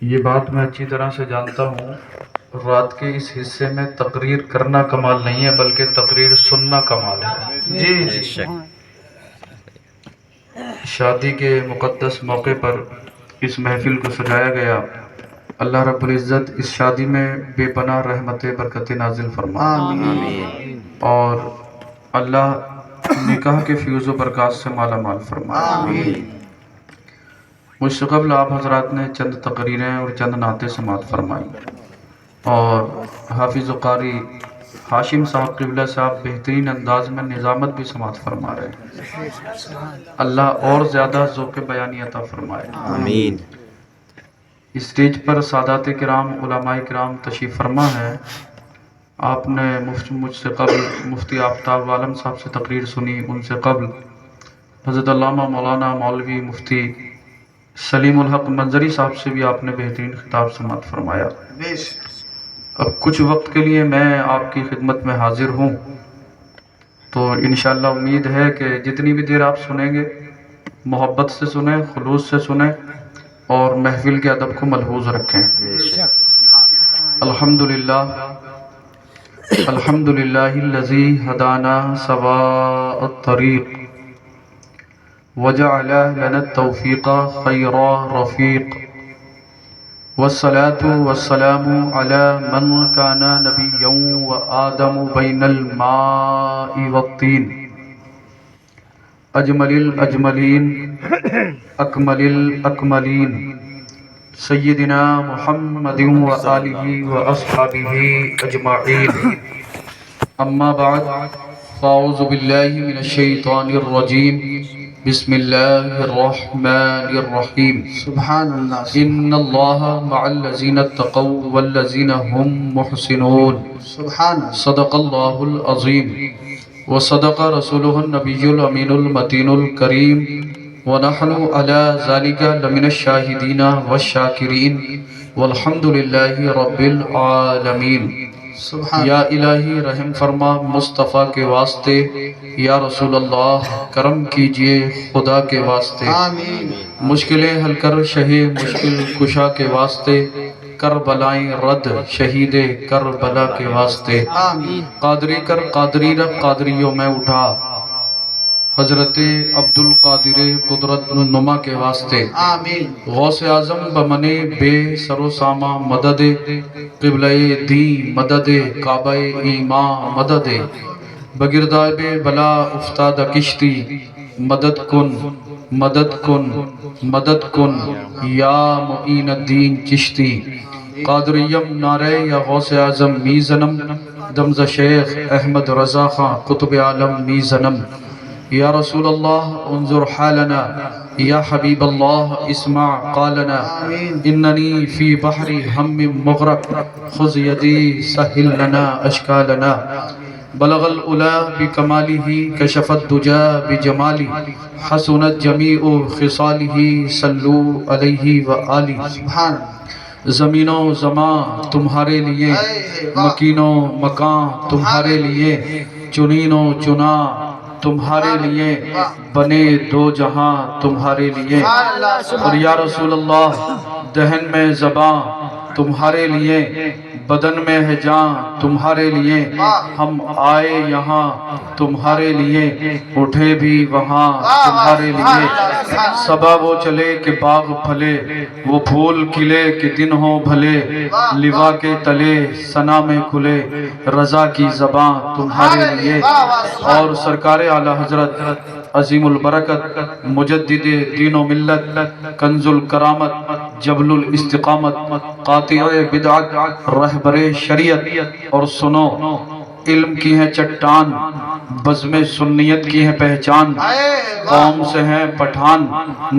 یہ بات میں اچھی طرح سے جانتا ہوں، رات کے اس حصے میں تقریر کرنا کمال نہیں ہے بلکہ تقریر سننا کمال ہے۔ جی بے جی شک۔ شادی کے مقدس موقع پر اس محفل کو سجایا گیا۔ اللہ رب العزت اس شادی میں بے پناہ رحمت برکت نازل فرمائے، آمین اور اللہ نکاح کے فیوز و برکات سے مالا مال فرمائے۔ آمین مجھ سے قبل آپ حضرات نے چند تقریریں اور چند نعتیں سماعت فرمائی، اور حافظ و قاری ہاشم صاحب قبلہ صاحب بہترین انداز میں نظامت بھی سماعت فرما رہے ہیں۔ اللہ اور زیادہ ذوق بیانی عطا فرمائے۔ آمین۔ اسٹیج پر سادات کرام، علماء کرام تشریف فرما ہے۔ آپ نے مجھ سے قبل مفتی آفتاب عالم صاحب سے تقریر سنی، ان سے قبل حضرت علامہ مولانا مولوی مفتی سلیم الحق منظری صاحب سے بھی آپ نے بہترین خطاب سماعت فرمایا۔ اب کچھ وقت کے لیے میں آپ کی خدمت میں حاضر ہوں، تو انشاءاللہ امید ہے کہ جتنی بھی دیر آپ سنیں گے محبت سے سنیں، خلوص سے سنیں، اور محفل کے ادب کو ملحوظ رکھیں۔ الحمدللہ الحمدللہ الذی ہدانا سواء الطریق وجعل لنا التوفیق خیر رفیق، والصلاة والسلام على من كان نبيا وآدم بين الماء والطين، اجمل الاجملین اکمل الاکملین، سیدنا محمد وآلہ واصحابہ اجمعین۔ اما بعد، فاعوذ باللہ من الشیطان الرجیم، بسم اللہ الرحمن الرحیم۔ سبحان اللہ ان اللہ مع الذین اتقوا والذین هم محسنون، سبحان اللہ صدق اللہ العظیم وصدق رسولہ النبی الامین المتین الکریم، ونحن علی ذلک لمن الشاہدین والشاکرین، والحمد للہ رب العالمین۔ سبحان یا الہی رحم فرما مصطفیٰ کے واسطے، یا رسول اللہ کرم کیجئے خدا کے واسطے، آمین مشکلیں حل کر شہ مشکل کشا کے واسطے، کربلائیں رد شہید کربلا کے واسطے، آمین قادری کر قادری رکھ قادریوں میں اٹھا، حضرت عبد القادر قدرت نما کے واسطے، آمین غوث اعظم بمنے بے سر و ساما مدد، قبلہ دین مدد، کعبہ ایمان مدد، بگرداب بلا افتاد کشتی، مدد کن مدد کن مدد کن یا معین الدین چشتی، قادریم نعرہ یا غوث اعظم میزنم، دمز شیخ احمد رضا خان قطب عالم میزنم، یا رسول اللہ انظر حالنا، یا حبیب اللہ اسمع قالنا، اننی فی بحر ہم مغرق، خذ یدی سہل لنا اشکالنا، بلغ العلا بکمالہ کشف الدجا بجمالہ، حسنت جمیع خصالہ صلو علیہ وآلہ۔ سبحان اللہ زمین و زمان تمہارے لیے، مکین و مکان تمہارے لیے، چنین و چنا تمہارے لیے، بنے دو جہاں تمہارے لیے، اور یا رسول اللہ دہن میں زباں تمہارے لیے، بدن میں ہے جان تمہارے لیے، ہم آئے یہاں تمہارے لیے، اٹھے بھی وہاں تمہارے لیے، صبا وہ چلے کہ باغ پھلے، وہ پھول کھلے کہ دن ہوں بھلے، لوا کے تلے ثنا میں کھلے، رضا کی زباں تمہارے لیے، اور سرکار اعلیٰ حضرت عظیم البرکت مجدد دین و ملت، کنز الکرامت، جبل الاستقامت، قاطع بدعت، رہبر شریعت، اور سنو علم کی ہے چٹان، بزم سنیت کی ہے پہچان، قوم سے ہیں پٹھان،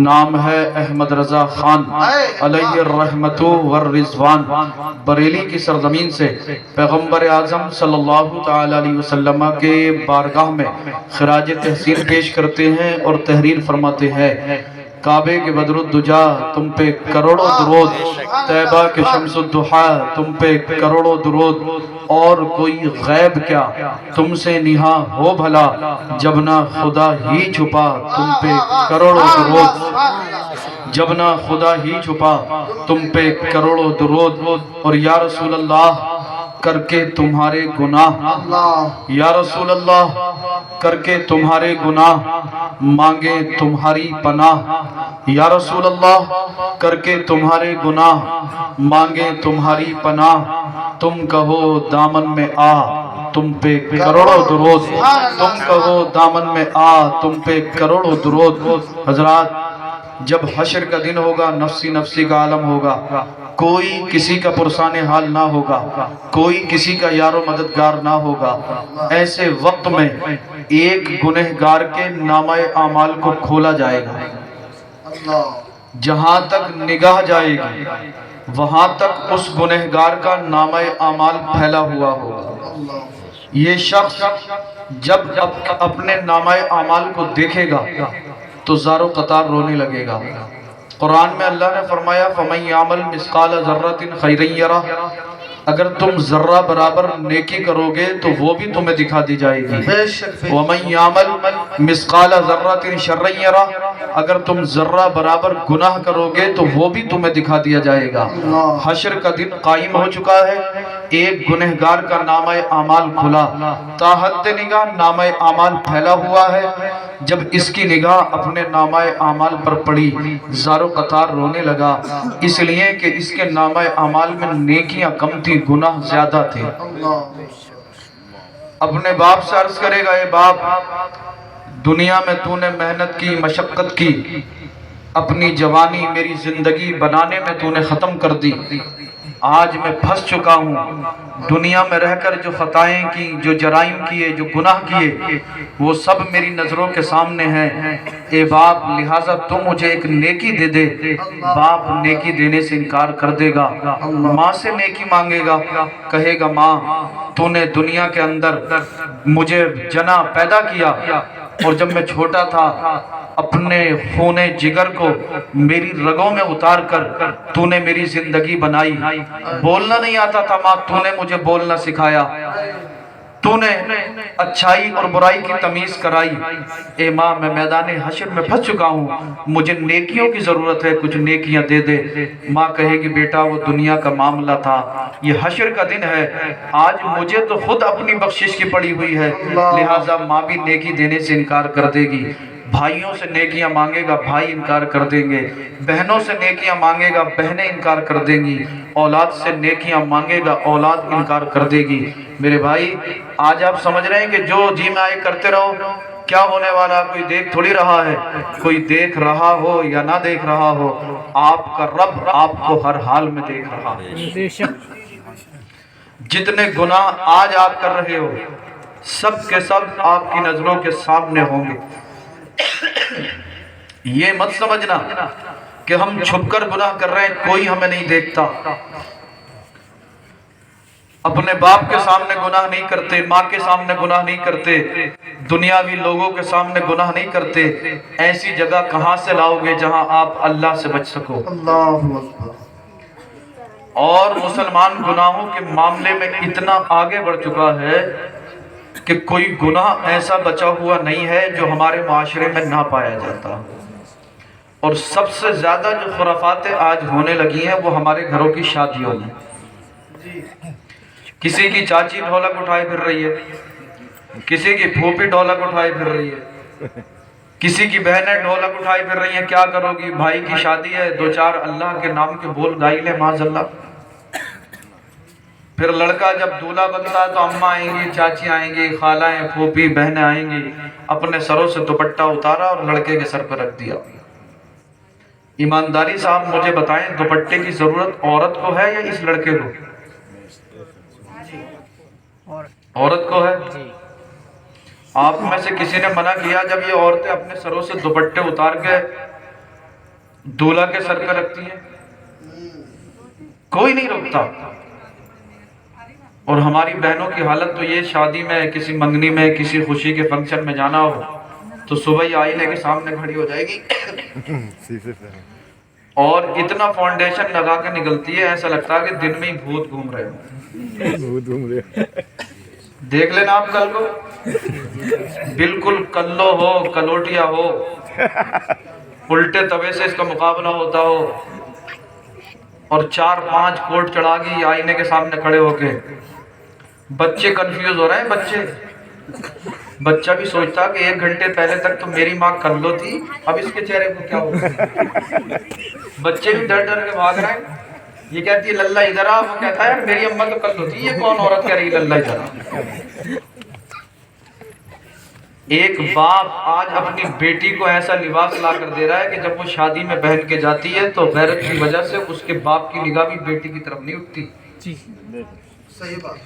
نام ہے احمد رضا خان، علیہ الرحمت والرضوان، بریلی کی سرزمین سے پیغمبر اعظم صلی اللہ تعالی علیہ وسلم کے بارگاہ میں خراج تحسین پیش کرتے ہیں اور تحریر فرماتے ہیں، کعبے کے بدر الدجا تم پہ کروڑوں درود، طیبہ کے شمس الضحا تم پہ کروڑوں درود، اور کوئی غیب کیا تم سے نہاں ہو بھلا، جب نہ خدا ہی چھپا تم پہ کروڑوں درود۔ جب نہ خدا ہی چھپا تم پہ کروڑوں درود، اور یا رسول اللہ کر کے تمہارے گناہ، اللہ یا رسول اللہ کر کے تمہارے گناہ مانگے تمہاری پناہ، یا رسول اللہ کر کے تمہارے گناہ مانگے تمہاری پناہ، تم کہو دامن میں آ تم پہ کروڑوں درود، تم کہو دامن میں آ تم پہ کروڑوں درود۔ حضرات جب حشر کا دن ہوگا، نفسی نفسی کا عالم ہوگا، کوئی کسی کا پرسان حال نہ ہوگا، کوئی کسی کا یار و مددگار نہ ہوگا، ایسے وقت میں ایک گنہگار کے نامہ اعمال کو کھولا جائے گا، اللہ جہاں تک نگاہ جائے گی وہاں تک اس گنہگار کا نامہ اعمال پھیلا ہوا ہوگا۔ یہ شخص جب اپنے نامہ اعمال کو دیکھے گا تو زار و قطار رونے لگے گا۔ قرآن میں اللہ نے فرمایا فَمَن يَعْمَلْ مِثْقَالَ ذَرَّةٍ خَيْرًا يَرَهُ، اگر تم ذرہ برابر نیکی کرو گے تو وہ بھی تمہیں دکھا دی جائے گی۔ بے شک وَمَن يَعْمَلْ مِثْقَالَ ذَرَّةٍ شَرًّا يَرَهُ، اگر تم ذرہ برابر گناہ کرو گے تو وہ بھی تمہیں دکھا دیا جائے گا۔ حشر کا دن قائم ہو چکا ہے، ایک گنہگار کا نامہ اعمال کھلا، تا حد نگاہ نامہ اعمال پھیلا ہوا ہے۔ جب اس کی نگاہ اپنے نامہ اعمال پر پڑی، زار و قطار رونے لگا، اس لیے کہ اس کے نامہ اعمال میں نیکیاں کم تھی، گناہ زیادہ تھے۔ اپنے باپ سے عرض کرے گا، اے باپ دنیا میں تو نے محنت کی، مشقت کی، اپنی جوانی میری زندگی بنانے میں تو نے ختم کر دی، آج میں پھنس چکا ہوں، دنیا میں رہ کر جو خطائیں کی، جو جرائم کیے، جو گناہ کیے، وہ سب میری نظروں کے سامنے ہیں۔ اے باپ لہٰذا تم مجھے ایک نیکی دے دے۔ باپ نیکی دینے سے انکار کر دے گا، ماں سے نیکی مانگے گا، کہے گا ماں تو نے دنیا کے اندر مجھے جنا پیدا کیا، اور جب میں چھوٹا تھا اپنے خون جگر کو میری رگوں میں اتار کر تو نے میری زندگی بنائی، بولنا نہیں آتا تھا ماں، تو نے مجھے بولنا سکھایا، تو نے اچھائی اور برائی کی تمیز کرائی۔ اے ماں میں میدان حشر میں پھنس چکا ہوں، مجھے نیکیوں کی ضرورت ہے، کچھ نیکیاں دے دے۔ ماں کہے گی بیٹا وہ دنیا کا معاملہ تھا، یہ حشر کا دن ہے، آج مجھے تو خود اپنی بخشش کی پڑی ہوئی ہے، لہٰذا ماں بھی نیکی دینے سے انکار کر دے گی۔ بھائیوں سے نیکیاں مانگے گا، بھائی انکار کر دیں گے، بہنوں سے نیکیاں مانگے گا، بہنیں انکار کر دیں گی، اولاد سے نیکیاں مانگے گا، اولاد انکار کر دے گی۔ میرے بھائی آج آپ سمجھ رہے ہیں کہ جو جی میں آئے کرتے رہو، کیا ہونے والا؟ کوئی دیکھ تھوڑی رہا ہے، کوئی دیکھ رہا ہو یا نہ دیکھ رہا ہو، آپ کا رب آپ کو ہر حال میں دیکھ رہا ہے۔ جتنے گناہ آج آپ کر رہے ہو سب کے سب آپ کی نظروں کے سامنے ہوں گے۔ یہ مت سمجھنا کہ ہم چھپ کر گناہ کر رہے ہیں، کوئی ہمیں نہیں دیکھتا۔ اپنے باپ کے سامنے گناہ نہیں کرتے، ماں کے سامنے گناہ نہیں کرتے، دنیاوی لوگوں کے سامنے گناہ نہیں کرتے، ایسی جگہ کہاں سے لاؤ گے جہاں آپ اللہ سے بچ سکو؟ اور مسلمان گناہوں کے معاملے میں اتنا آگے بڑھ چکا ہے کہ کوئی گناہ ایسا بچا ہوا نہیں ہے جو ہمارے معاشرے میں نہ پایا جاتا۔ اور سب سے زیادہ جو خرافاتیں آج ہونے لگی ہیں وہ ہمارے گھروں کی شادیوں میں۔ کسی کی چاچی ڈھولک اٹھائے پھر رہی ہے، کسی کی پھوپھی ڈھولک اٹھائے پھر رہی ہے، کسی کی بہنیں ڈھولک اٹھائے پھر رہی ہیں۔ کیا کرو گی؟ بھائی کی شادی ہے، دو چار اللہ کے نام کے بول گائی لے معاذ اللہ۔ پھر لڑکا جب دولہا بنتا ہے تو اماں آئیں گی، چاچی آئیں گی، خالائیں، پھوپھی، بہنیں آئیں گی، اپنے سروں سے دوپٹہ اتارا اور لڑکے کے سر پر رکھ دیا۔ ایمانداری صاحب مجھے بتائیں دوپٹے کی ضرورت عورت کو ہے یا اس لڑکے کو؟ عورت کو ہے۔ آپ میں سے کسی نے منع کیا جب یہ عورتیں اپنے سروں سے دوپٹے اتار کے دولہا کے سر پہ رکھتی ہیں؟ کوئی نہیں روکتا۔ اور ہماری بہنوں کی حالت تو یہ، شادی میں، کسی منگنی میں، کسی خوشی کے فنکشن میں جانا ہو تو صبح ہی آئینے کے سامنے کھڑی ہو جائے گی اور اتنا فاؤنڈیشن لگا کے نکلتی ہے، ایسا لگتا ہے کہ دن میں ہی بھوت گھوم رہے ہو۔ دیکھ لینا آپ کل کو، بالکل کلو ہو، کلوٹیا ہو، الٹے توے سے اس کا مقابلہ ہوتا ہو اور 4-5 کوٹ چڑھا گی آئینے کے سامنے کھڑے ہو کے. بچے کنفیوز ہو رہے ہیں. بچہ بھی سوچتا کہ 1 گھنٹے پہلے تک تو میری ماں کلو تھی, اب اس کے چہرے کو کیا ہو. بچے بھی ڈر ڈر کے بھاگ رہے ہیں. یہ کہتی ہے للہ ادھر آ, وہ کہتا ہے میری اماں تو کلو تھی, یہ کون عورت کہہ رہی ہے للہ ادھر آ. ایک باپ آج اپنی بیٹی کو ایسا لباس لا کر دے رہا ہے کہ جب وہ شادی میں پہن کے جاتی ہے تو غیرت کی وجہ سے اس کے باپ کی نگاہ بھی بیٹی کی طرف نہیں اٹھتی. صحیح بات.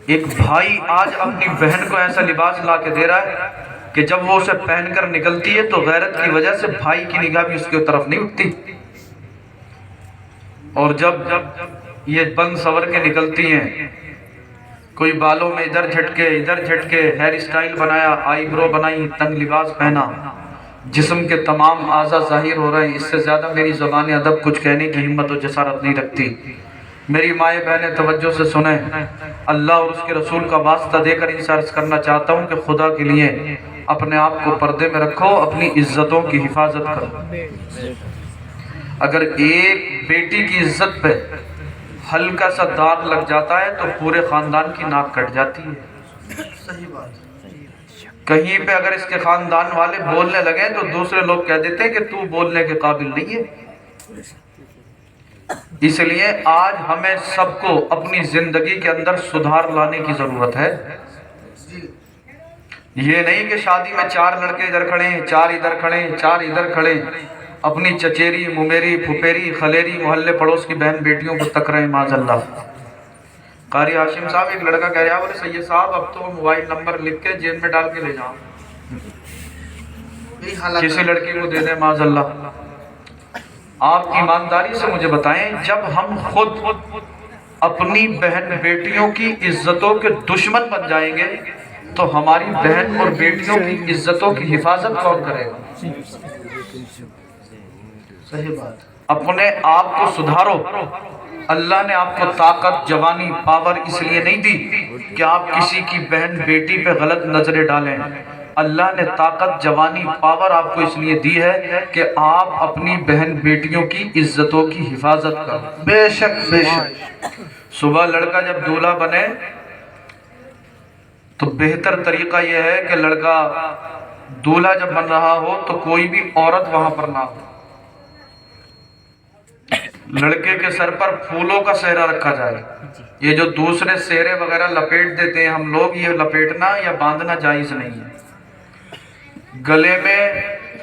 ایک بھائی آج اپنی بہن کو ایسا لباس لا کے دے رہا ہے کہ جب وہ اسے پہن کر نکلتی ہے تو غیرت کی وجہ سے بھائی کی نگاہ بھی اس کی طرف نہیں اٹھتی. اور جب یہ بند سور کے نکلتی ہیں, کوئی بالوں میں ادھر جھٹکے ادھر جھٹکے, ہیئر اسٹائل بنایا, آئی برو بنائی, تنگ لباس پہنا, جسم کے تمام اعضاء ظاہر ہو رہے ہیں. اس سے زیادہ میری زبان ادب کچھ کہنے کی ہمت و جسارت نہیں رکھتی. میری مائیں بہنیں توجہ سے سنیں, اللہ اور اس کے رسول کا واسطہ دے کر ان سے عرض کرنا چاہتا ہوں کہ خدا کے لیے اپنے آپ کو پردے میں رکھو, اپنی عزتوں کی حفاظت کرو. اگر ایک بیٹی کی عزت پہ ہلکا سا داغ لگ جاتا ہے تو پورے خاندان کی ناک کٹ جاتی ہے. صحیح بات. کہیں پہ اگر اس کے خاندان والے بولنے لگے تو دوسرے لوگ کہہ دیتے ہیں کہ تو بولنے کے قابل نہیں ہے. اس لیے آج ہمیں سب کو اپنی زندگی کے اندر سدھار لانے کی ضرورت ہے. یہ نہیں کہ شادی میں 4 لڑکے ادھر کھڑے ہیں, 4 ادھر کھڑے ہیں, 4 ادھر کھڑے ہیں, اپنی چچیری ممیری پھپیری خلیری محلے پڑوس کی بہن بیٹیوں کو تک رہے ہیں. معاذ اللہ. قاری ہاشم صاحب ایک لڑکا کہہ رہا, بولے سید صاحب اب تو موبائل نمبر لکھ کے جیب میں ڈال کے لے جاؤ, کسی لڑکی کو دے دیں. معاذ اللہ. آپ ایمانداری سے مجھے بتائیں, جب ہم خود اپنی بہن بیٹیوں کی عزتوں کے دشمن بن جائیں گے تو ہماری بہن اور بیٹیوں کی عزتوں کی حفاظت کون کرے گا؟ صحیح بات. اپنے آپ کو سدھارو. اللہ نے آپ کو طاقت, جوانی, پاور اس لیے نہیں دی کہ آپ کسی کی بہن بیٹی پہ غلط نظریں ڈالیں. اللہ نے طاقت, جوانی, پاور آپ کو اس لیے دی ہے کہ آپ اپنی بہن بیٹیوں کی عزتوں کی حفاظت کرو. بے شک بے شک. صبح لڑکا جب دولہا بنے تو بہتر طریقہ یہ ہے کہ لڑکا دولہا جب بن رہا ہو تو کوئی بھی عورت وہاں پر نہ ہو. لڑکے کے سر پر پھولوں کا سہرا رکھا جائے. یہ جو دوسرے سہرے وغیرہ لپیٹ دیتے ہیں ہم لوگ, یہ لپیٹنا یا باندھنا جائز نہیں ہے. گلے میں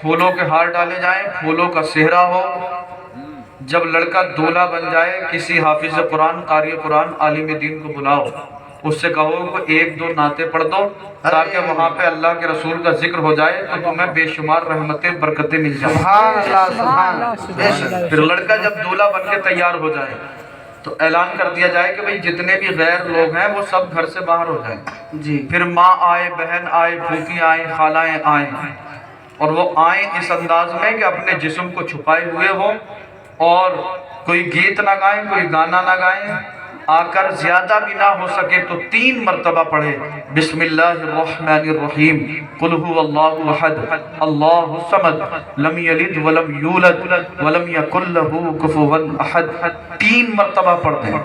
پھولوں کے ہار ڈالے جائیں, پھولوں کا سہرا ہو. جب لڑکا دولہا بن جائے کسی حافظ قرآن, قاری قرآن, عالم دین کو بلاؤ, اس سے کہو کہ 1-2 نعتیں پڑھ دو تاکہ وہاں پہ اللہ کے رسول کا ذکر ہو جائے تو تمہیں بے شمار رحمتیں برکتیں مل جائیں. سبحان اللہ سبحان اللہ. پھر لڑکا جب دولہا بن کے تیار ہو جائے تو اعلان کر دیا جائے کہ بھئی جتنے بھی غیر لوگ ہیں وہ سب گھر سے باہر ہو جائیں. جی. پھر ماں آئے, بہن آئے, پھوپھی آئیں, خالائیں آئیں, اور وہ آئیں اس انداز میں کہ اپنے جسم کو چھپائے ہوئے ہوں اور کوئی گیت نہ گائیں, کوئی گانا نہ گائیں. آ کر زیادہ بھی نہ ہو سکے تو 3 مرتبہ پڑھے بسم اللہ الرحمن الرحیم, قل هو اللہ احد اللہ الصمد لم یلد ولم یولد ولم یکن له کفوا احد. 3 مرتبہ پڑھ دیں.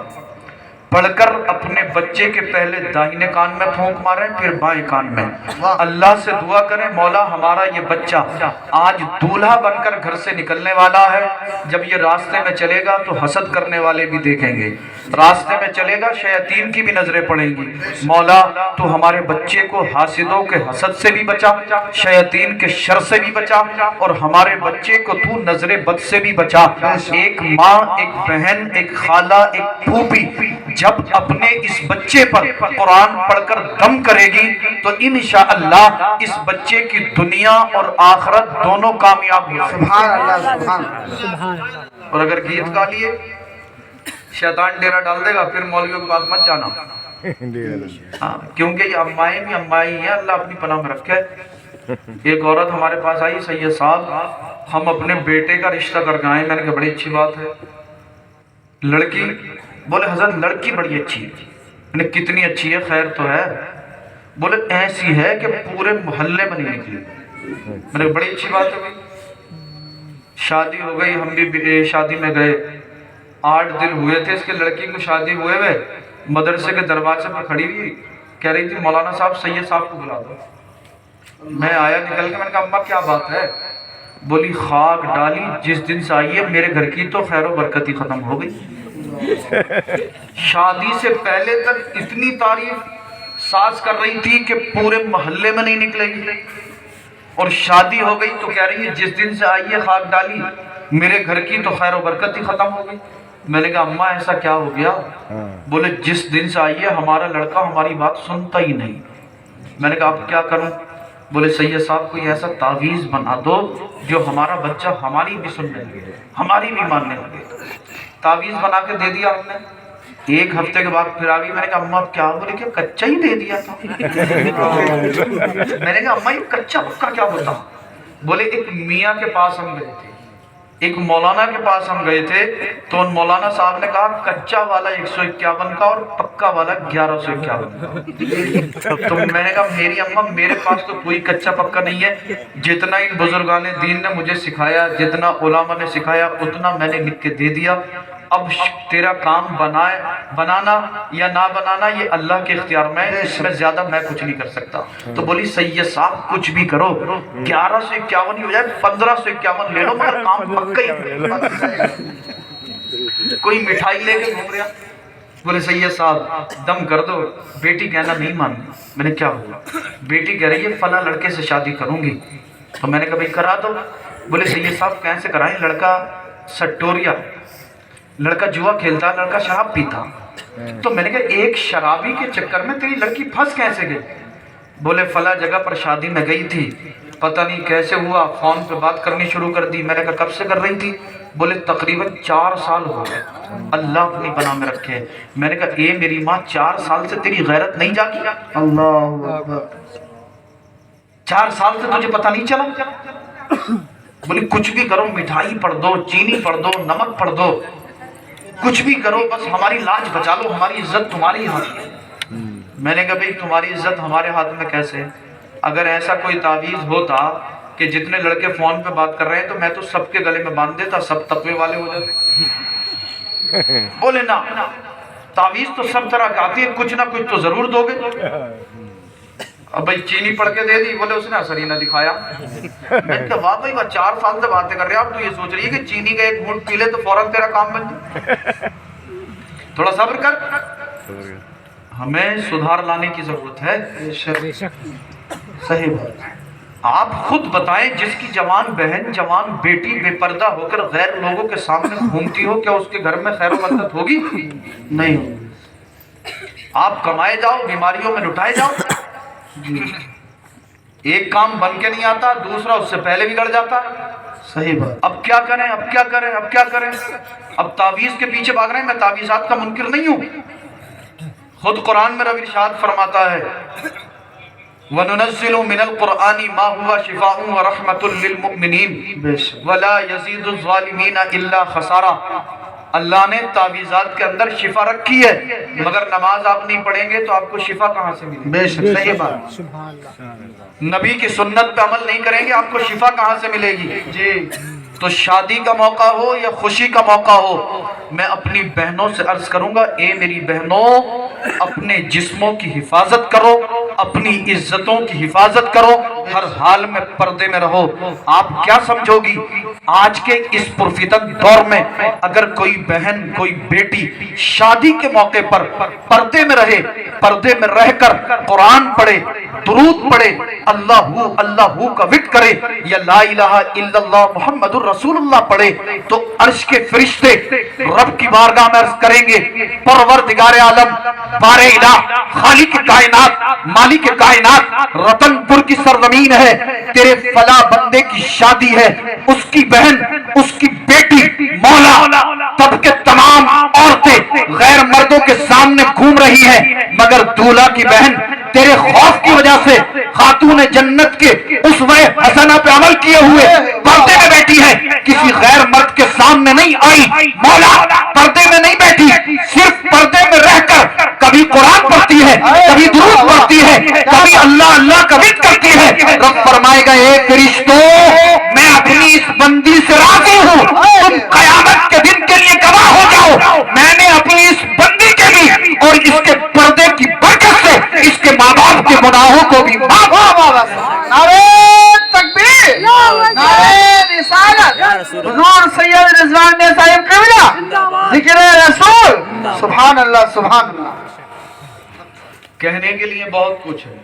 پڑھ کر اپنے بچے کے پہلے داہنے کان میں پھونک ماریں, پھر بائیں کان میں. اللہ سے دعا کریں, مولا ہمارا یہ بچہ آج دولہا بن کر گھر سے نکلنے والا ہے, جب یہ راستے میں چلے گا تو حسد کرنے والے بھی دیکھیں گے, راستے میں چلے گا شیاطین کی بھی نظریں پڑیں گی. مولا تو ہمارے بچے کو حاسدوں کے حسد سے بھی بچا, شیاطین کے شر سے بھی بچا, اور ہمارے بچے کو تو نظر بد سے بھی بچا. ایک ماں, ایک بہن, ایک خالہ, ایک پھوپھی جب اپنے اس بچے پر قرآن پڑھ کر دم کرے گی تو انشاءاللہ اس بچے کی دنیا اور آخرت دونوں کامیاب ہو. سبحان اللہ سبحان. اور اگر گیت گا لیے شیطان ڈیرا ڈال دے گا, پھر مولویوں کے پاس مت جانا. کیونکہ یہ امائیں بھی امائیں ہیں, اللہ اپنی پناہ میں رکھے. ایک عورت ہمارے پاس آئی, سید صاحب ہم اپنے بیٹے کا رشتہ کر کے آئے. میں نے کہا بڑی اچھی بات ہے. لڑکی, بولے حضرت لڑکی بڑی اچھی ہے. میں نے کتنی اچھی ہے, خیر تو ہے. بولے ایسی ہے کہ پورے محلے میں نہیں نکلی. میں نے کہا بڑی اچھی بات ہے. شادی ہو گئی، ہم بھی شادی میں گئے، 8 دن ہوئے تھے اس کے لڑکی کو شادی ہوئے ہوئے، مدرسے کے دروازے پر کھڑی ہوئی کہہ رہی تھی مولانا صاحب سید صاحب کو بلا دو۔ میں آیا نکل کے، میں نے کہا اماں کیا بات ہے؟ بولی خاک ڈالی جس دن سے آئی ہے میرے گھر کی تو خیر و برکت ہی ختم ہو گئی۔ شادی سے پہلے تک اتنی تعریف ساز کر رہی تھی کہ پورے محلے میں نہیں نکلے گی، اور شادی ہو گئی تو کہہ رہی ہے جس دن سے آئی ہے خاک ڈالی میرے گھر کی تو خیر و برکت ہی ختم ہو گئی۔ میں نے کہا اماں ایسا کیا ہو گیا؟ بولے جس دن سے آئی ہے ہمارا لڑکا ہماری بات سنتا ہی نہیں۔ میں نے کہا اب کیا کروں؟ بولے سید صاحب کوئی ایسا تعویذ بنا دو جو ہمارا بچہ ہماری بھی سننے لگے، ہماری بھی ماننے لگے۔ تعویذ بنا کے دے دیا ہم نے، 1 ہفتے کے بعد پھر آ گئی۔ میں نے کہا اماں کیا؟ بولے کہ کچا ہی دے دیا تھا۔ میں نے کہا اماں یہ کچا پکا کیا ہوتا؟ بولے ایک میاں کے پاس ہم گئے تھے، ایک مولانا کے پاس ہم گئے تھے، تو ان مولانا صاحب نے کہا کچا والا 151 کا اور پکا والا 1151 کا۔ تو میں نے کہا میری اماں میرے پاس تو کوئی کچا پکا نہیں ہے، جتنا ان بزرگان دین نے مجھے سکھایا، جتنا علماء نے سکھایا اتنا میں نے لکھ کے دے دیا، اب تیرا کام بنانا یا نہ بنانا یہ اللہ کے اختیار میں ہے، اس میں زیادہ میں کچھ نہیں کر سکتا۔ تو بولی سید صاحب کچھ بھی کرو، 1151 ہی ہو جائے، 1551 لے لو، مگر کام پکا ہی۔ کوئی مٹھائی لے کے گھوم رہا، بولے سید صاحب دم کر دو، بیٹی کہنا نہیں ماننی۔ میں نے کیا ہوا؟ بیٹی کہہ رہی ہے فلاں لڑکے سے شادی کروں گی۔ تو میں نے کہا بھائی کرا دو۔ بولے سید صاحب کیسے کرائیں؟ لڑکا سٹوریا، لڑکا جوا کھیلتا، لڑکا شراب پیتا۔ تو میں نے کہا ایک شرابی کے چکر میں تیری لڑکی پھنس کیسے گئی؟ بولے فلاں جگہ پر شادی میں گئی تھی، پتہ نہیں کیسے ہوا، فون پہ بات کرنی شروع کر دی۔ میں نے کہا کب سے کر رہی تھی؟ بولے تقریباً 4 سال ہو گئے، اللہ اپنی پناہ میں رکھے۔ میں نے کہا اے میری ماں 4 سال سے تیری غیرت نہیں جاگی؟ اللہ اکبر، 4 سال سے تجھے پتہ نہیں چلا؟ بولے کچھ بھی کرو، مٹھائی پڑ دو، چینی پڑ دو، نمک پڑ دو، کچھ بھی کرو، بس ہماری لاج بچا لو، ہماری عزت تمہاری ہاتھ میں۔ میں نے کہا بھئی تمہاری عزت ہمارے ہاتھ میں کیسے؟ اگر ایسا کوئی تعویذ ہوتا کہ جتنے لڑکے فون پہ بات کر رہے ہیں تو میں تو سب کے گلے میں باندھ دیتا، سب تقوی والے ہو جاتے۔ بولے نا، تعویذ تو سب طرح کا آتی ہے، کچھ نہ کچھ تو ضرور دو گے۔ اب بھئی چینی پڑھ کے دے دی، بولے اس نے اثر ہی نہ دکھایا۔ میں نے کہا واہ بھئی 4 سال سے باتیں کر رہے ہیں آپ، تو یہ سوچ رہی ہے کہ چینی کا 1 گھونٹ پی لے تو فوراً تیرا کام بن جائے؟ تھوڑا صبر کر، ہمیں سدھار لانے کی ضرورت ہے۔ صحیح بات۔ آپ خود بتائیں، جس کی جوان بہن، جوان بیٹی بے پردہ ہو کر غیر لوگوں کے سامنے گھومتی ہو، کیا اس کے گھر میں خیر و برکت ہوگی؟ نہیں ہوگی۔ آپ کمائے جاؤ، بیماریوں میں لٹائے جاؤ، ایک کام بن کے نہیں آتا، دوسرا اس سے پہلے بگڑ جاتا۔ صحیح بات۔ اب کیا کریں، اب کیا کریں، اب کیا کریں؟ اب تعویذ کے پیچھے بھاگ رہے ہیں۔ میں تعویذات کا منکر نہیں ہوں، خود قرآن میں رب ارشاد فرماتا ہے وَنُنَزِّلُ مِنَ الْقُرْآنِ مَا هُوَ شِفَاءٌ وَرَحْمَةٌ لِّلْمُؤْمِنِينَ وَلَا يَزِيدُ الظَّالِمِينَ إِلَّا خَسَارًا۔ اللہ نے تعویذات کے اندر شفا رکھی ہے، مگر نماز آپ نہیں پڑھیں گے تو آپ کو شفا کہاں سے ملے گی؟ بے شک، صحیح بات۔ نبی کی سنت پہ عمل نہیں کریں گے، آپ کو شفا کہاں سے ملے گی؟ جی۔ تو شادی کا موقع ہو یا خوشی کا موقع ہو، میں اپنی بہنوں سے عرض کروں گا اے میری بہنوں، اپنے جسموں کی حفاظت کرو، اپنی عزتوں کی حفاظت کرو، ہر حال میں پردے میں رہو۔ آپ کیا سمجھو گی آج کے اس پرفتن دور میں اگر کوئی بہن، کوئی بیٹی شادی کے موقع پر پردے میں رہے، پردے میں رہ کر قرآن پڑھے، درود پڑھے، اللہ اللہ کا وٹ کرے یا لا الہ الا اللہ محمد رسول اللہ پڑھے، تو عرش کے فرشتے رب کی بارگاہ میں عرض کریں گے پروردگار عالم، بارے الہ، خالق کائنات، مالک کائنات، رتن پور کی سرزمین ہے، تیرے فلاں بندے کی شادی ہے، اس کی بہن، اس کی بیٹی، مولا تب کے تمام عورتیں غیر مردوں کے سامنے گھوم رہی ہیں، مگر دولہا کی بہن تیرے خوف کی وجہ سے خاتون جنت کے اسوہ حسنہ پہ عمل کیے ہوئے پردے میں بیٹھی ہے، کسی غیر مرد کے سامنے نہیں آئی، مولا پردے میں نہیں بیٹھی، صرف پردے میں رہ کر کبھی قرآن پڑھتی ہے، کبھی درود پڑھتی ہے، کبھی اللہ اللہ کا ذکر کرتی ہے۔ رب فرمائے گا اے فرشتوں، میں اپنی اس بندی سے راضی ذکر رسول سبحان اللہ سبحان اللہ کہنے کے لیے بہت کچھ ہے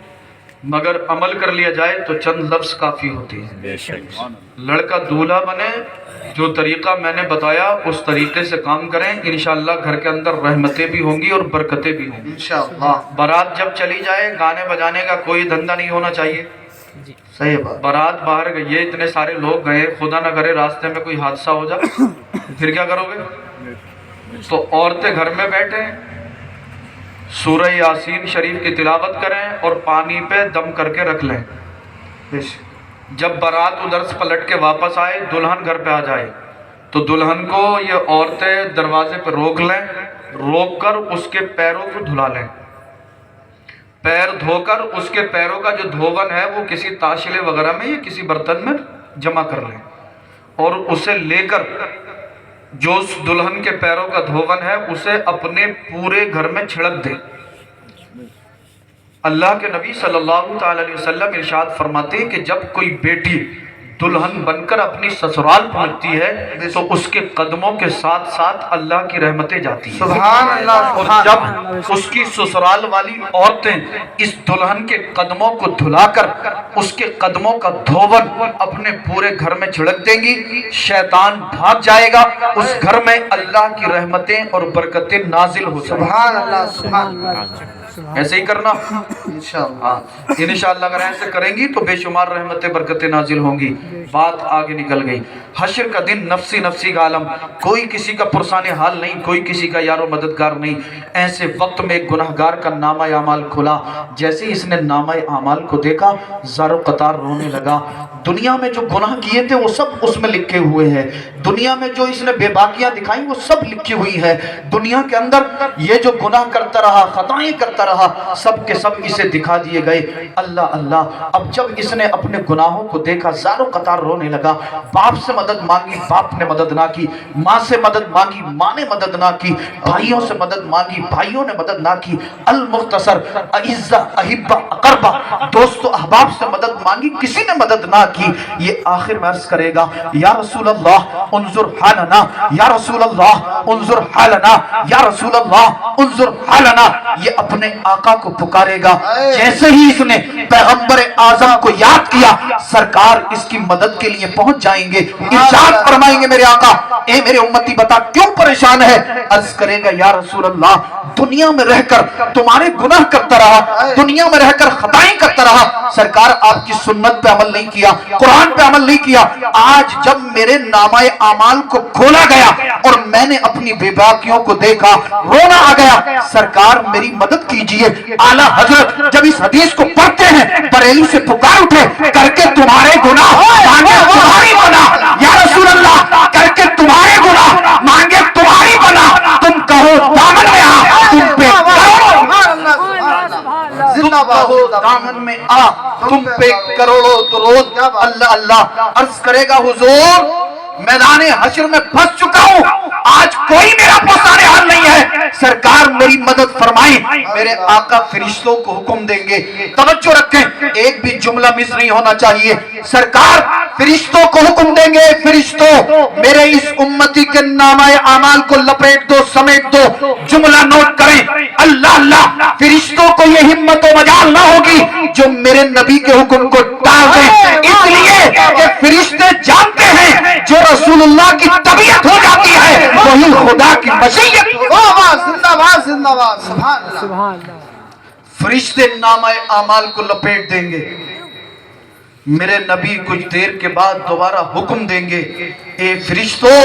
مگر عمل کر لیا جائے تو چند لفظ کافی ہوتے ہیں لڑکا دولہا بنے جو طریقہ میں نے بتایا اس طریقے سے کام کریں انشاءاللہ گھر کے اندر رحمتیں بھی ہوں گی اور برکتیں بھی ہوں گی انشاءاللہ بارات جب چلی جائے گانے بجانے کا کوئی دھندا نہیں ہونا چاہیے صحیح بات بارات باہر گئی ہے اتنے سارے لوگ گئے خدا نہ کرے راستے میں کوئی حادثہ ہو جائے پھر کیا کرو گے تو عورتیں گھر میں بیٹھیں سورہ یاسین شریف کی تلاوت کریں اور پانی پہ دم کر کے رکھ لیں جب بارات ادھر سے پلٹ کے واپس آئے دلہن گھر پہ آ جائے تو دلہن کو یہ عورتیں دروازے پہ روک لیں روک کر اس کے پیروں کو دھلا لیں پیر دھو کر اس کے پیروں کا جو دھون ہے وہ کسی تاشلے وغیرہ میں یا کسی برتن میں جمع کر لیں اور اسے لے کر جو اس دلہن کے پیروں کا دھون ہے اسے اپنے پورے گھر میں چھڑک دیں اللہ کے نبی صلی اللہ تعالی علیہ وسلم ارشاد فرماتے ہیں کہ جب کوئی بیٹی دلہن بن کر اپنی سسرال پہنچتی ہے تو اس کے قدموں کے ساتھ ساتھ اللہ کی رحمتیں جاتی ہیں سبحان اللہ اور جب اس کی سسرال والی عورتیں اس دلہن کے قدموں کو دھلا کر اس کے قدموں کا دھون اپنے پورے گھر میں چھڑک دیں گی شیطان بھاگ جائے گا اس گھر میں اللہ کی رحمتیں اور برکتیں نازل ہو جائیں سبحان اللہ سبحان اللہ ایسے ہی کرنا انشاءاللہ انشاءاللہ اگر ایسے کریں گی تو بے شمار رحمتیں برکتیں نازل ہوں گی بات آگے نکل گئی حشر کا دن نفسی نفسی کا عالم کوئی کسی کا پرسان حال نہیں کوئی کسی کا یار و مددگار نہیں ایسے وقت میں ایک گناہگار کا نامہ اعمال کھلا جیسے اس نے نامہ اعمال کو دیکھا زار و قطار رونے لگا دنیا میں جو گناہ کیے تھے وہ سب اس میں لکھے ہوئے ہیں دنیا میں جو اس نے بے باکیاں دکھائیں وہ سب لکھی ہوئی ہے دنیا کے اندر یہ جو گناہ کرتا رہا خطائیں کرتا رہا سب کے سب اسے دکھا دیے گئے اللہ اللہ اب جب اس نے اپنے گناہوں کو دیکھا زار و قطار رونے لگا باپ سے مدد مانگی باپ نے مدد نہ کی ماں سے مدد مانگی ماں نے مدد نہ کی بھائیوں سے مدد مانگی بھائیوں نے مدد نہ کی المختصر اعزہ احبہ اقربہ دوست و احباب سے مدد مانگی کسی نے مدد نہ کی یہ آخر میں عرض کرے گا یا رسول اللہ انظر حالنا یا رسول اللہ انظر حالنا یا رسول اللہ انظر حالنا یہ اپنے آقا کو پکارے گا جیسے ہی اس نے پیغمبر اعظم کو یاد کیا سرکار اس کی مدد کے لیے پہنچ جائیں گے ارشاد فرمائیں گے میرے آقا اے میرے امتی بتا کیوں پریشان ہے عرض کرے گا یا رسول اللہ دنیا میں رہ کر تمہارے گناہ کرتا رہا دنیا میں رہ کر خطائیں کرتا رہا سرکار آپ کی سنت پہ عمل نہیں کیا قرآن پہ عمل نہیں کیا آج جب میرے نامہ اعمال کو کھولا گیا اور میں نے اپنی بے باکیوں کو دیکھا رونا آ گیا سرکار میری مدد کیجئے اعلیٰ حضرت جب اس حدیث کو پڑھتے ہیں بریلی سے پکار اٹھے کر کے تمہارے گناہ مانگے تمہاری بنا یا رسول اللہ کر کے تمہارے گناہ مانگے تمہاری بنا تم کہو دامن میں آ تم پہ دامن میں آ تم پہ کروڑوں درود اللہ اللہ عرض کرے گا حضور میدان حشر میں پھنس چکا ہوں آج کوئی میرا پرسان حال نہیں ہے سرکار میری مدد فرمائیں میرے آقا فرشتوں کو حکم دیں گے توجہ رکھیں ایک بھی جملہ مس نہیں ہونا چاہیے سرکار فرشتوں کو حکم دیں گے فرشتوں میرے اس امتی کے نامہ اعمال کو لپیٹ دو سمیٹ دو جملہ نوٹ کریں اللہ اللہ فرشتوں کو یہ ہمت و مجال نہ ہوگی جو میرے نبی کے حکم کو ٹال دیں اس لیے کہ فرشتے جانتے ہیں جو رسول اللہ کی طبیعت ہو جاتی ہے وہی خدا کی مشیت زندہ باد سبحان اللہ فرشتے نامہ اعمال کو لپیٹ دیں گے میرے نبی کچھ دیر کے بعد دوبارہ حکم دیں گے اے فرشتوں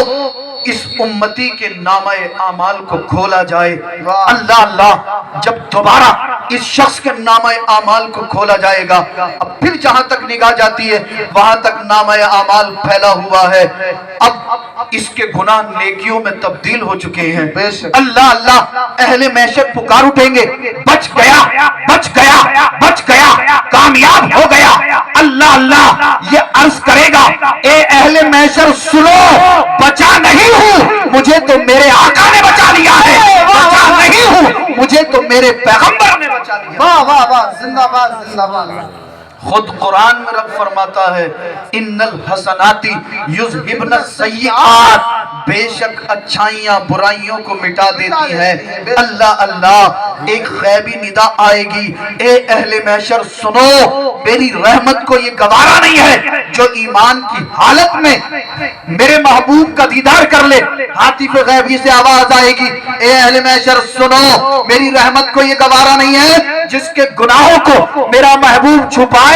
اس امتی کے نامہ اعمال کو کھولا جائے اللہ اللہ جب دوبارہ اس شخص کے نامہ اعمال کو کھولا جائے گا اب پھر جہاں تک نگاہ جاتی ہے وہاں تک نامہ اعمال پھیلا ہوا ہے اب اس کے گناہ نیکیوں میں تبدیل ہو چکے ہیں اللہ اللہ اہل محشر پکار اٹھیں گے بچ گیا بچ گیا بچ گیا کامیاب ہو گیا اللہ اللہ یہ عرض کرے گا اے اہل محشر سنو بچا نہیں ہوں مجھے تو میرے آقا نے بچا لیا ہے بچا نہیں ہوں مجھے تو میرے پیغمبر نے بچا لیا واہ واہ واہ زندہ باد خود قرآن میں رب فرماتا ہے ان الحسنات یذہبن السیئات، بے شک اچھائیاں برائیوں کو مٹا دیتی ہیں۔ اللہ اللہ، ایک غیبی ندا آئے گی، اے اہل محشر سنو، میری رحمت کو یہ گوارا نہیں ہے جو ایمان کی حالت میں میرے محبوب کا دیدار کر لے۔ ہاتف غیبی سے آواز آئے گی، اے اہل محشر سنو، میری رحمت کو یہ گوارا نہیں ہے جس کے گناہوں کو میرا محبوب چھپائے،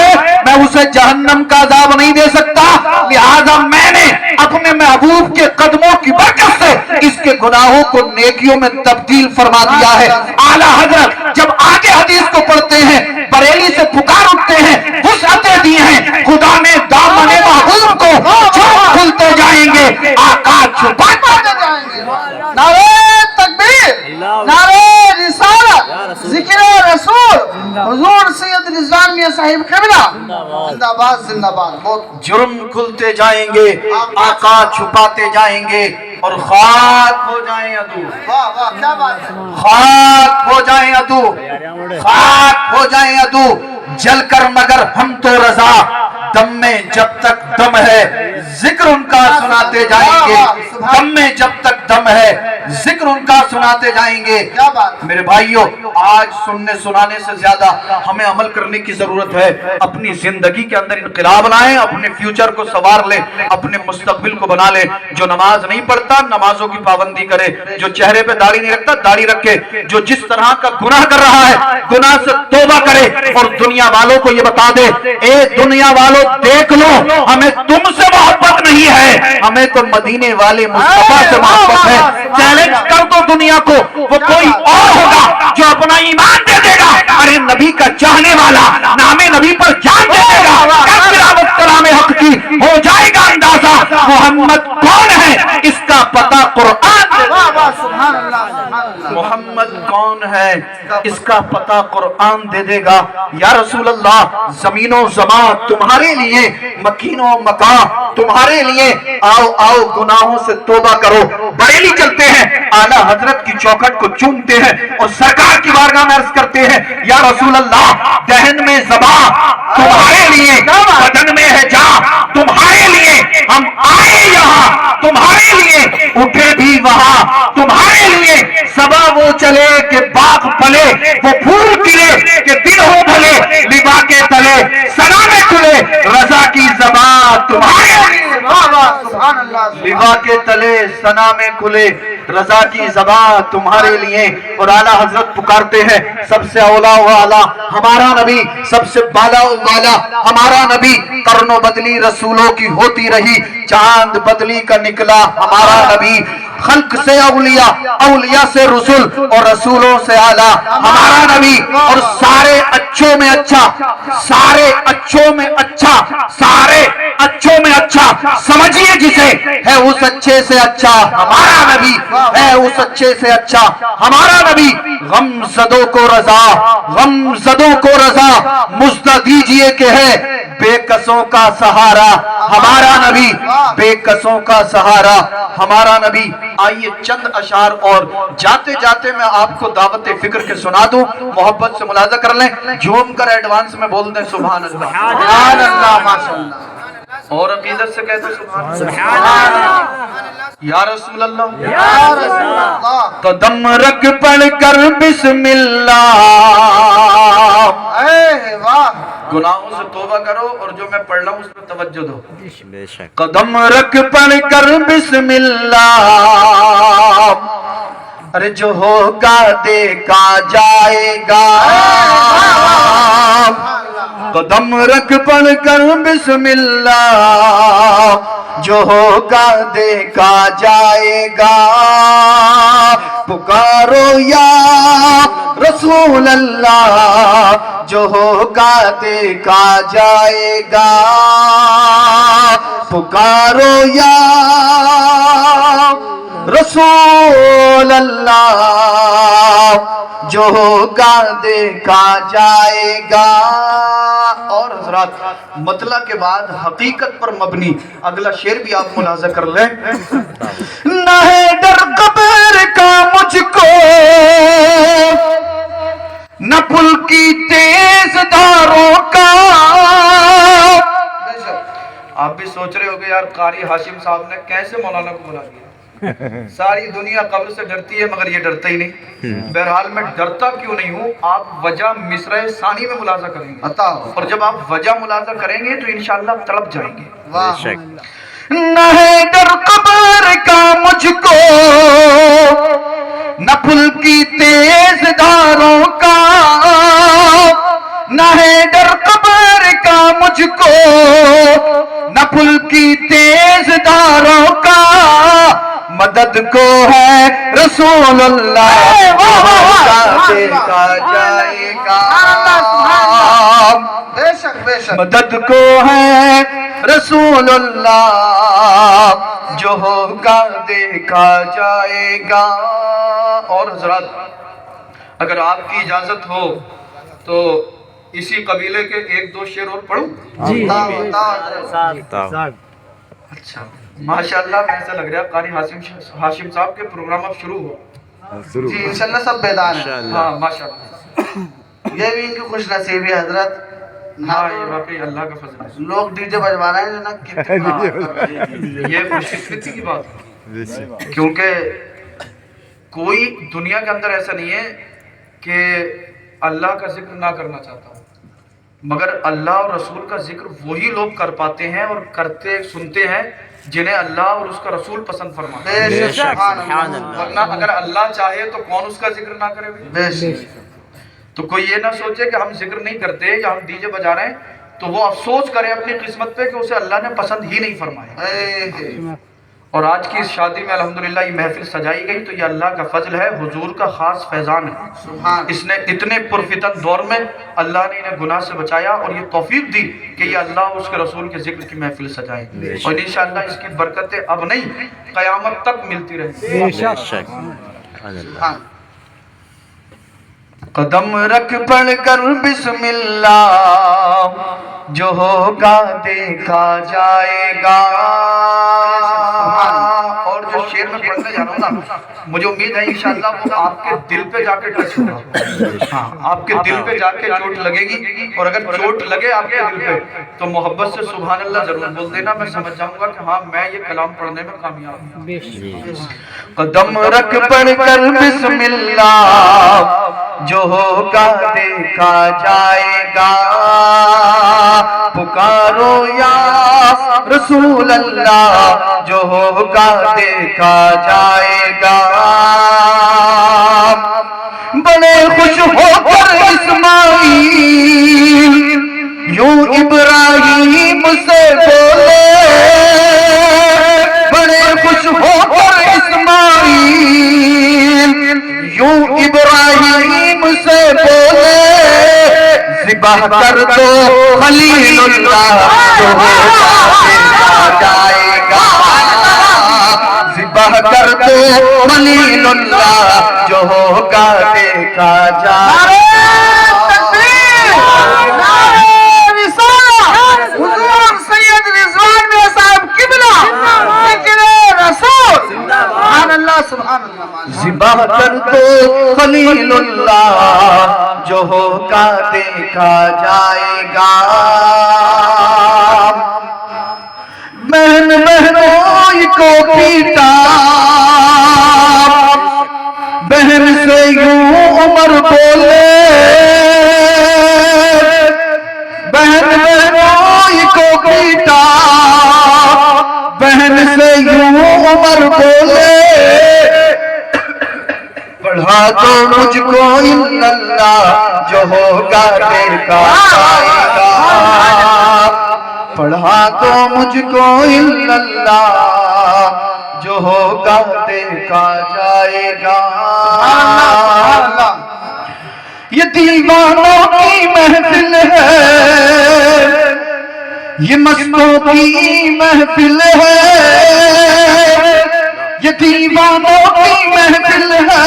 میں اسے جہنم کا عذاب نہیں دے سکتا، لہذا میں نے اپنے محبوب کے قدموں کی برکت سے اس کے گناہوں کو نیکیوں میں تبدیل فرما دیا ہے۔ اعلیٰ حضرت جب آگے حدیث کو پڑھتے ہیں، بریلی سے پکار اٹھتے ہیں، وسعتیں دی ہیں، خدا نے دامن محبوب کو چھوڑ کھلتے جائیں گے، آقا چھپاتے جائیں گے۔ نعرہ تکبیر، نعرہ رسالت، ذکر رسول، حضور سید رضوان میاں صاحب قبلہ زندہ باد زندہ باد۔ بہت جرم کھلتے جائیں گے، آقا چھپاتے جائیں گے، اور خاک ہو جائیں عدو، واہ واہ کیا بات ہے۔ خاک ہو جائیں عدو، خاک ہو جائیں عدو، جل کر مگر ہم تو رضا، دم میں جب تک دم ہے ذکر ان کا سناتے جائیں گے، دم میں جب تک دم ہے ذکر ان کا سناتے جائیں گے۔ کیا بات۔ میرے بھائیوں، آج سننے سنانے سے زیادہ ہمیں عمل کرنے کی ضرورت ہے۔ اپنی زندگی کے اندر انقلاب لائیں، اپنے فیوچر کو سنوار لیں، اپنے مستقبل کو بنا لیں۔ جو نماز نہیں پڑھتا نمازوں کی پابندی کرے، جو چہرے پہ داڑھی نہیں رکھتا داڑھی رکھے، جو جس طرح کا گناہ کر رہا ہے گناہ سے توبہ کرے، اور دنیا والوں کو یہ بتا دے، اے دنیا والوں دیکھ لو، ہمیں تم سے محبت نہیں ہے، ہمیں تو مدینے والے مصطفیٰ سے محبت ہے۔ چیلنج کر دو دنیا کو، وہ کوئی اور ہوگا جو اپنا ایمان دے دے گا، ارے نبی کا چاہنے والا نام نبی پر جان دے دے گا، تلاوت کلام حق کی ہو جائے گا اندازہ محمد کون ہے اس کا پتہ قرآن دے واہ واہ سبحان اللہ سبحان اللہ۔ محمد کون ہے اس کا پتہ قرآن دے دے گا۔ یا رسول اللہ، زمین و زمان تمہارے لیے، مکین و مکان تمہارے لیے، آؤ آؤ گناہوں سے توبہ کرو۔ بریلی چلتے ہیں، اعلیٰ حضرت کی چوکھٹ کو چومتے ہیں اور سرکار کی بارگاہ میں عرض کرتے ہیں، یا رسول اللہ، دہن میں زبان تمہارے لیے، بدن میں ہے جان تمہارے لیے، ہم آئے یہاں تمہارے لیے، اٹھے بھی وہاں تمہارے لیے، صبا وہ چلے کہ باغ پلے، وہ پھول کھلے کہ دل ہو بھلے، لبا کے تلے سنا میں کھلے، رضا کی زبان تمہارے لیے، واہ واہ سبحان اللہ۔ لبا کے تلے سنا میں کھلے، رضا کی زبان تمہارے لیے۔ اور اعلیٰ حضرت پکارتے ہیں، سب سے اولا و اعلیٰ ہمارا نبی، سب سے بالا و بالا ہمارا نبی، قرن و بدلی رسولوں کی ہوتی رہی، چاند بدلی کا نکلا ہمارا نبی، خلق سے اولیاء، اولیاء سے رسول اور رسولوں سے اعلیٰ ہمارا نبی، اور سارے اچھوں میں اچھا، سارے اچھوں میں اچھا، سارے اچھوں میں اچھا، سمجھیے جسے، ہے اس اچھے سے اچھا ہمارا نبی، ہے اس اچھے سے اچھا ہمارا نبی۔ غم زدوں کو رضا، غم زدوں کو رضا مژدہ دیجئے کہ ہے بے کسوں کا سہارا ہمارا نبی، بے کسوں کا سہارا ہمارا نبی۔ آئیے چند اشعار اور جاتے جاتے میں آپ کو دعوت فکر کے سنا دوں، محبت سے ملاحظہ کر لیں، جھوم کر ایڈوانس میں بول دیں سبحان اللہ، سبحان اللہ ماشاء اللہ۔ اور عقیدت سے کہہ دو سبحان اللہ، یا رسول اللہ، یا رسول اللہ۔ قدم رکھ پڑھ کر بسم اللہ، اے واہ، گناہوں سے توبہ کرو اور جو میں پڑھ رہا ہوں اس پر توجہ دو۔ قدم رکھ پڑھ کر بسم اللہ، ارے جو ہوگا دیکھا جائے گا، قدم رکھ پڑھ کر بسم اللہ، جو ہوگا دیکھا جائے گا، پکارو یا رسول اللہ، جو ہوگا دیکھا جائے گا، پکارو یا رسول اللہ، جو ہوگا دیکھا جائے گا۔ اور حضرات مطلع کے بعد حقیقت پر مبنی اگلا شعر بھی آپ ملاحظہ کر لیں، نہ ہے ڈر قبر کا مجھ کو، نہ پل کی تیز دھاروں کا، یار قاری ہاشم صاحب نے کیسے مولانا کو بلا دیا. ساری دنیا قبر سے ڈرتی ہے مگر یہ ڈرتا ہی نہیں. بہرحال میں ڈرتا کیوں نہیں ہوں, آپ وجہ مصرع ثانی میں ملاحظہ کریں گے, اور جب آپ وجہ ملاحظہ کریں گے تو انشاءاللہ تڑپ جائیں گے. نہ ہے ڈر قبر کا مجھ کو, نہ پھل کی تیز دھاروں کا, نہ ہے ڈر قبر کا مجھ کو, نہ پھل کی تیز دھاروں کا, مدد کو ہے رسول اللہ دیکھا جائے گا. بے شک بے شک مدد کو ہے رسول اللہ جو ہوگا دیکھا جائے گا. اور حضرات اگر آپ کی اجازت ہو تو اسی قبیلے کے ایک دو شعر اور پڑھوں. اچھا ماشاءاللہ ایسا لگ رہا ہے قاری ہاشم صاحب کے پروگرام اب شروع ہو. جی انشاءاللہ سب بیدار ہیں. ہاں ماشاءاللہ, یہ بھی ان کی خوش نصیبی حضرت. ہاں یہ واقعی اللہ کا فضل ہے. لوگ ڈی جے بجوا رہے ہیں نا, یہ خوش قسمتی کی بات ہے, کیونکہ کوئی دنیا کے اندر ایسا نہیں ہے کہ اللہ کا ذکر نہ کرنا چاہتا ہوں, مگر اللہ اور رسول کا ذکر وہی لوگ کر پاتے ہیں اور کرتے سنتے ہیں جنہیں اللہ اور اس کا رسول پسند فرماتے ہیں. ورنہ اگر اللہ چاہے تو کون اس کا ذکر نہ کرے. تو کوئی یہ نہ سوچے کہ ہم ذکر نہیں کرتے یا ہم ڈی جے بجا رہے ہیں تو وہ افسوس کرے اپنی قسمت پہ کہ اسے اللہ نے پسند ہی نہیں فرمایا. اور آج کی اس شادی میں الحمدللہ یہ محفل سجائی گئی تو یہ اللہ کا فضل ہے, حضور کا خاص فیضان ہے. اس نے اتنے پرفتن دور میں اللہ نے انہیں گناہ سے بچایا اور یہ توفیق دی کہ یہ اللہ اور اس کے رسول کے ذکر کی محفل سجائے, اور انشاءاللہ اس کی برکتیں اب نہیں قیامت تک ملتی رہیں. قدم رکھ پڑھ کر بسم اللہ جو ہوگا دیکھا جائے گا. اور جو شعر میں پڑھنے جا رہا ہوں نا, مجھے امید ہے انشاءاللہ وہ آپ کے دل پہ جا کے ٹچ ہوگا. ہاں آپ کے دل پہ جا کے چوٹ لگے گی, اور اگر چوٹ لگے آپ کے دل پہ تو محبت سے سبحان اللہ ضرور بول دینا, میں سمجھ جاؤں گا کہ ہاں میں یہ کلام پڑھنے میں کامیاب ہوں. قدم رکھ پڑھ کر بسم اللہ جو ہوگا دیکھا جائے گا, پکارو یا رسول اللہ جو ہوگا دیکھا جائے گا. بڑے خوش ہو کر اسماعیل یوں ابراہیم سے بولے, بڑے خوش ہو کر اسماعیل یوں ابراہیم سے بولے, ذبح کر دو خلیل اللہ جو ہوگا دیکھا جائے گا. ذبح کر دو خلیل اللہ جو ہوگا دیکھا جائے گا. حضور سید رضوان میاں صاحب قبلہ ذکر رسول. سبحان اللہ سبحان اللہ. ذبح کر دو خلیل اللہ جو ہوگا دیکھا جائے گا. بہن بہنوئی کو پیٹا, بہن سے یوں عمر بولے, بہن بہنوئی کو پیٹا, بہن سے یوں عمر بولے, پڑھا تو مجھ کو اللہ جو ہوگا دیکھا جائے گا. پڑھا تو مجھ کو اللہ جو ہوگا دیکھا جائے گا. یہ دیوانوں کی محفل ہے, یہ مستوں کی محفل ہے, یہ دیوانوں کی محفل ہے,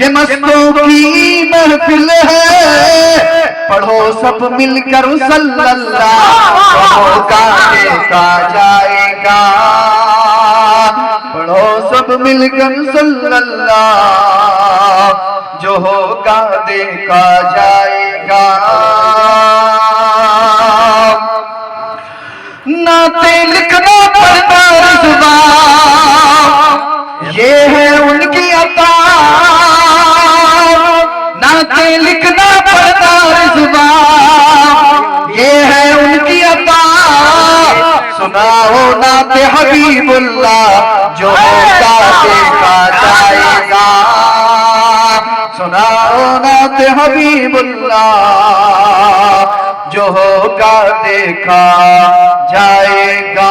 یہ مستوں کی محفل ہے. پڑھو سب مل کر صلی اللہ جو ہوگا دیکھا جائے گا. پڑھو سب مل کر صلی اللہ جو ہوگا دیکھا جائے گا. نعتیں سناؤ نعت حبیب اللہ جو ہوگا دیکھا جائے گا سناؤ نعت حبیب اللہ جو ہوگا دیکھا جائے گا